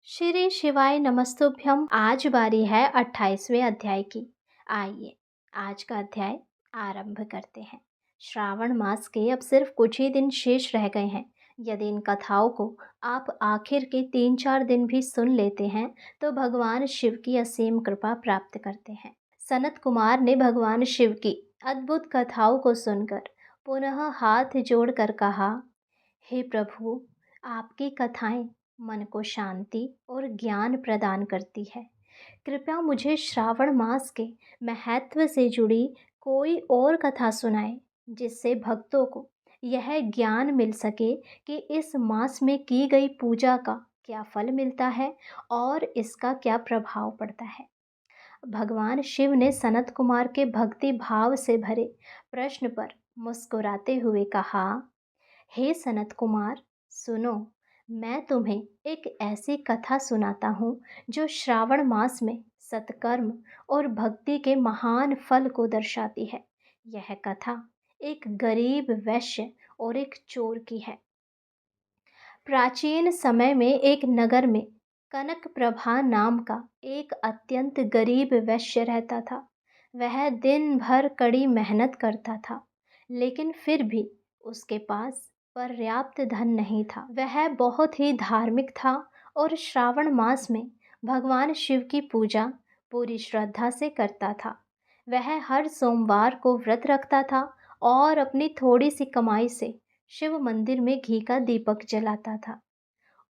श्री शिवाय नमस्तुभ्यम। आज बारी है 28वें अध्याय की। आइए आज का अध्याय आरंभ करते हैं। श्रावण मास के अब सिर्फ कुछ ही दिन शेष रह गए हैं। यदि इन कथाओं को आप आखिर के 3-4 दिन भी सुन लेते हैं तो भगवान शिव की असीम कृपा प्राप्त करते हैं। सनत कुमार ने भगवान शिव की अद्भुत कथाओं को सुनकर पुनः हाथ जोड़कर कहा, हे प्रभु, आपकी कथाएं मन को शांति और ज्ञान प्रदान करती है। कृपया मुझे श्रावण मास के महत्व से जुड़ी कोई और कथा सुनाएं, जिससे भक्तों को यह ज्ञान मिल सके कि इस मास में की गई पूजा का क्या फल मिलता है और इसका क्या प्रभाव पड़ता है। भगवान शिव ने सनत कुमार के भक्ति भाव से भरे प्रश्न पर मुस्कुराते हुए कहा, हे सनत कुमार, सुनो, मैं तुम्हें एक ऐसी कथा सुनाता हूँ जो श्रावण मास में सत्कर्म और भक्ति के महान फल को दर्शाती है। यह कथा एक गरीब वैश्य और एक चोर की है। प्राचीन समय में एक नगर में कनक प्रभा नाम का एक अत्यंत गरीब वैश्य रहता था। वह दिन भर कड़ी मेहनत करता था, लेकिन फिर भी उसके पास पर्याप्त धन नहीं था। वह बहुत ही धार्मिक था और श्रावण मास में भगवान शिव की पूजा पूरी श्रद्धा से करता था। वह हर सोमवार को व्रत रखता था और अपनी थोड़ी सी कमाई से शिव मंदिर में घी का दीपक जलाता था।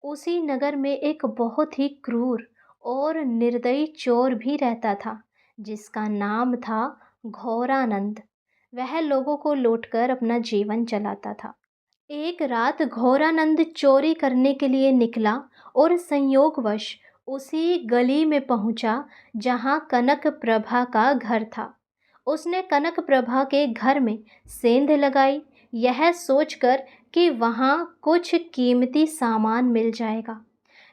उसी नगर में एक बहुत ही क्रूर और निर्दयी चोर भी रहता था, जिसका नाम था घोरानंद। वह लोगों को लूटकर अपना जीवन चलाता था। एक रात घोरानंद चोरी करने के लिए निकला और संयोगवश उसी गली में पहुंचा जहां कनक प्रभा का घर था। उसने कनक प्रभा के घर में सेंध लगाई, यह सोचकर कि वहां कुछ कीमती सामान मिल जाएगा।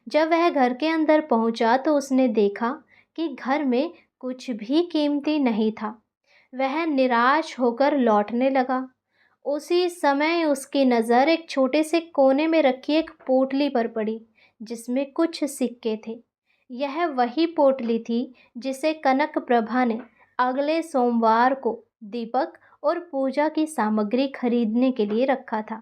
जब वह घर के अंदर पहुंचा तो उसने देखा कि घर में कुछ भी कीमती नहीं था। वह निराश होकर लौटने लगा। उसी समय उसकी नज़र एक छोटे से कोने में रखी एक पोटली पर पड़ी, जिसमें कुछ सिक्के थे। यह वही पोटली थी जिसे कनक प्रभा ने अगले सोमवार को दीपक और पूजा की सामग्री खरीदने के लिए रखा था।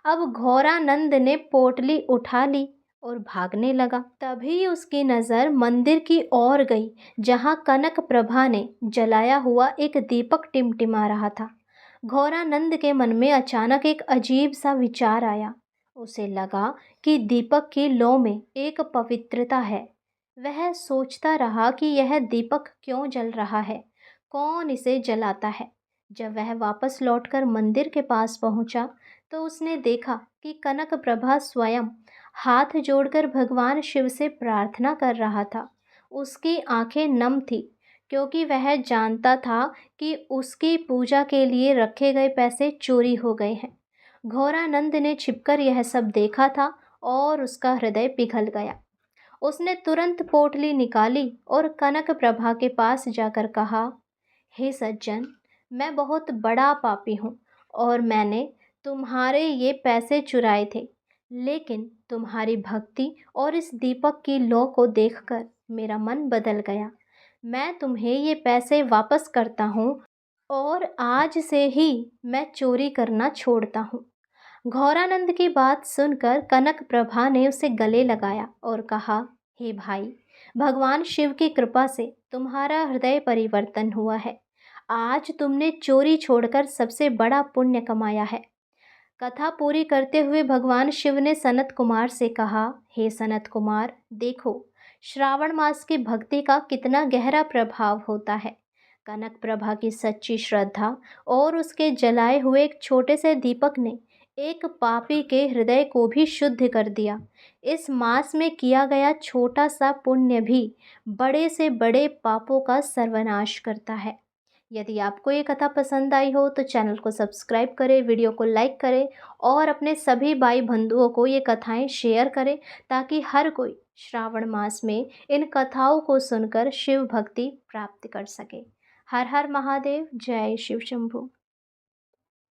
अब घोरानंद ने पोटली उठा ली और भागने लगा। तभी उसकी नज़र मंदिर की ओर गई, जहां कनक प्रभा ने जलाया हुआ एक दीपक टिमटिमा रहा था। घोरानंद के मन में अचानक एक अजीब सा विचार आया। उसे लगा कि दीपक की लौ में एक पवित्रता है। वह सोचता रहा कि यह दीपक क्यों जल रहा है, कौन इसे जलाता है। जब वह वापस लौटकर मंदिर के पास पहुंचा तो उसने देखा कि कनक प्रभा स्वयं हाथ जोड़कर भगवान शिव से प्रार्थना कर रहा था। उसकी आंखें नम थी, क्योंकि वह जानता था कि उसकी पूजा के लिए रखे गए पैसे चोरी हो गए हैं। घोरानंद ने छिपकर यह सब देखा था और उसका हृदय पिघल गया। उसने तुरंत पोटली निकाली और कनक प्रभा के पास जाकर कहा, हे सज्जन, मैं बहुत बड़ा पापी हूँ और मैंने तुम्हारे ये पैसे चुराए थे, लेकिन तुम्हारी भक्ति और इस दीपक की लौ को देखकर मेरा मन बदल गया। मैं तुम्हें ये पैसे वापस करता हूँ और आज से ही मैं चोरी करना छोड़ता हूँ। घोरानंद की बात सुनकर कनक प्रभा ने उसे गले लगाया और कहा, हे भाई, भगवान शिव की कृपा से तुम्हारा हृदय परिवर्तन हुआ है। आज तुमने चोरी छोड़कर सबसे बड़ा पुण्य कमाया है। कथा पूरी करते हुए भगवान शिव ने सनत कुमार से कहा, हे सनत कुमार, देखो, श्रावण मास की भक्ति का कितना गहरा प्रभाव होता है। कनक प्रभा की सच्ची श्रद्धा और उसके जलाए हुए एक छोटे से दीपक ने एक पापी के हृदय को भी शुद्ध कर दिया। इस मास में किया गया छोटा सा पुण्य भी बड़े से बड़े पापों का सर्वनाश करता है। यदि आपको ये कथा पसंद आई हो तो चैनल को सब्सक्राइब करें, वीडियो को लाइक करें और अपने सभी भाई बंधुओं को ये कथाएं शेयर करें, ताकि हर कोई श्रावण मास में इन कथाओं को सुनकर शिव भक्ति प्राप्त कर सके। हर हर महादेव, जय शिव शंभू।